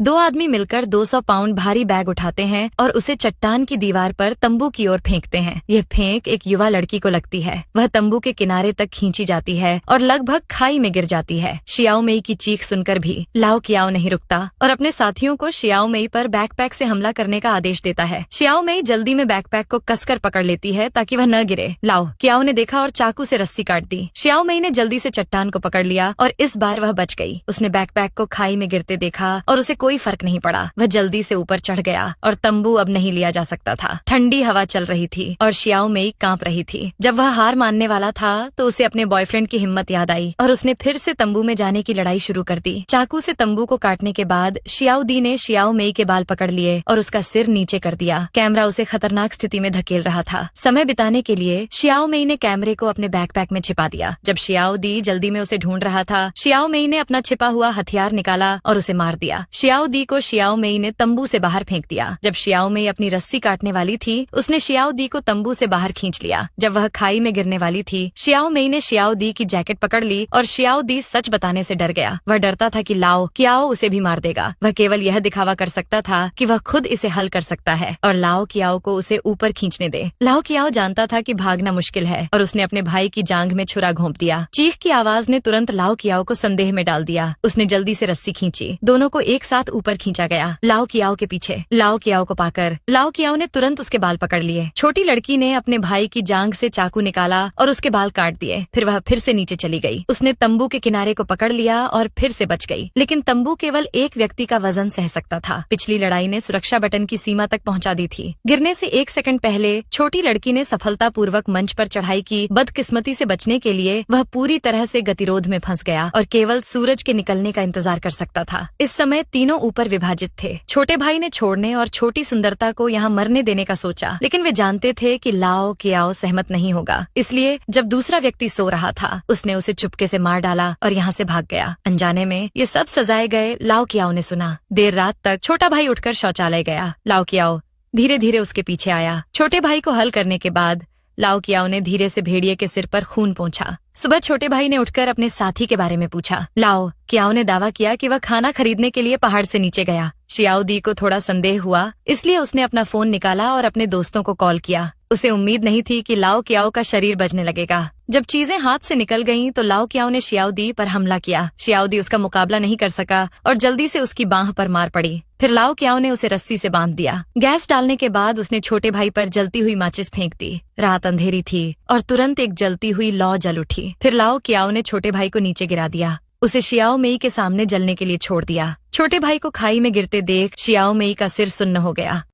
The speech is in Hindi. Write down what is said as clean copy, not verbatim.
दो आदमी मिलकर 200 पाउंड भारी बैग उठाते हैं और उसे चट्टान की दीवार पर तंबू की ओर फेंकते हैं। यह फेंक एक युवा लड़की को लगती है। वह तंबू के किनारे तक खींची जाती है और लगभग खाई में गिर जाती है। शियाओ मेई की चीख सुनकर भी लाओ कियाओ नहीं रुकता और अपने साथियों को शियाओ मेई पर बैकपैक से हमला करने का आदेश देता है। शियाओ मेई जल्दी में बैकपैक को कसकर पकड़ लेती है ताकि वह न गिरे। लाओ कियाओ ने देखा और चाकू से रस्सी काट दी। शियाओ मेई ने जल्दी से चट्टान को पकड़ लिया और इस बार वह बच गई। उसने बैकपैक को खाई में गिरते देखा और उसे कोई फर्क नहीं पड़ा। वह जल्दी से ऊपर चढ़ गया और तंबू अब नहीं लिया जा सकता था। ठंडी हवा चल रही थी और शियाओ मेई कांप रही थी। जब वह हार मानने वाला था तो उसे अपने बॉयफ्रेंड की हिम्मत याद आई और उसने फिर से तंबू में जाने की लड़ाई शुरू कर दी। चाकू से तंबू को काटने के बाद शियाओ दी ने शियाओ मेई के बाल पकड़ लिए और उसका सिर नीचे कर दिया। कैमरा उसे खतरनाक स्थिति में धकेल रहा था। समय बिताने के लिए शियाओ मेई ने कैमरे को अपने बैकपैक में छिपा दिया। जब शियाओ दी जल्दी में उसे ढूंढ रहा था, शियाओ मेई ने अपना छिपा हुआ हथियार निकाला और उसे मार दिया। शियाओ दी को शियाओ मेई ने तंबू से बाहर फेंक दिया। जब शियाओ मेई अपनी रस्सी काटने वाली थी, उसने शियाओ दी को तंबू से बाहर खींच लिया। जब वह खाई में गिरने वाली थी, शियाओ मेई ने शियाओ दी की जैकेट पकड़ ली और शियाओ दी सच बताने से डर गया। वह डरता था कि लाओ कियाओ उसे भी मार देगा। वह केवल यह दिखावा कर सकता था कि वह खुद इसे हल कर सकता है और लाओ कियाओ को उसे ऊपर खींचने दे। लाओ कियाओ जानता था कि भागना मुश्किल है और उसने अपने भाई की जांघ में छुरा घोंप दिया। चीख की आवाज ने तुरंत लाओ कियाओ को संदेह में डाल दिया। उसने जल्दी से रस्सी खींची। दोनों को एक साथ ऊपर खींचा गया। लाओ कियाओ के पीछे। लाओ कियाओ को पाकर लाओ कियाओ ने तुरंत उसके बाल पकड़ लिए। छोटी लड़की ने अपने भाई की जांघ से चाकू निकाला और उसके बाल काट दिए। फिर वह फिर से नीचे चली गई। उसने तंबू के किनारे को पकड़ लिया और फिर से बच गई। लेकिन तंबू केवल एक व्यक्ति का वजन सह सकता था। पिछली लड़ाई ने सुरक्षा बटन की सीमा तक पहुंचा दी थी। गिरने से 1 सेकंड पहले छोटी लड़की ने सफलतापूर्वक मंच पर चढ़ाई की। बदकिस्मती से बचने के लिए वह पूरी तरह से गतिरोध में फंस गया और केवल सूरज के निकलने का इंतजार कर सकता था। इस समय तीनों ऊपर विभाजित थे। छोटे भाई ने छोड़ने और छोटी सुंदरता को यहाँ मरने देने का सोचा, लेकिन वे जानते थे कि लाओ कियाओ सहमत नहीं होगा। इसलिए जब दूसरा व्यक्ति सो रहा था, उसने उसे चुपके से मार डाला और यहाँ से भाग गया। अनजाने में ये सब सजाए गए लाओ कियाओ ने सुना। देर रात तक छोटा भाई उठकर शौचालय गया। लाओ कियाओ धीरे धीरे उसके पीछे आया। छोटे भाई को हल करने के बाद लाओ कियाओ ने धीरे से भेड़िए के सिर पर खून पोंछा। सुबह छोटे भाई ने उठकर अपने साथी के बारे में पूछा। लाओ कियाओ ने दावा किया कि वह खाना खरीदने के लिए पहाड़ से नीचे गया। शियाओ दी को थोड़ा संदेह हुआ, इसलिए उसने अपना फोन निकाला और अपने दोस्तों को कॉल किया। उसे उम्मीद नहीं थी कि लाओ कियाओ का शरीर बचने लगेगा। जब चीजें हाथ से निकल गईं, तो लाओ कियाओ ने शियाओ दी पर हमला किया। शियाओ दी उसका मुकाबला नहीं कर सका और जल्दी से उसकी बांह पर मार पड़ी। फिर लाओ कियाओ ने उसे रस्सी से बांध दिया। गैस डालने के बाद उसने छोटे भाई पर जलती हुई माचिस फेंक दी। रात अंधेरी थी और तुरंत एक जलती हुई लौ जल उठी। फिर लाओ कियाओ ने छोटे भाई को नीचे गिरा दिया। उसे शियाओ मेई के सामने जलने के लिए छोड़ दिया। छोटे भाई को खाई में गिरते देख शियाओ मेई का सिर सुन्न हो गया।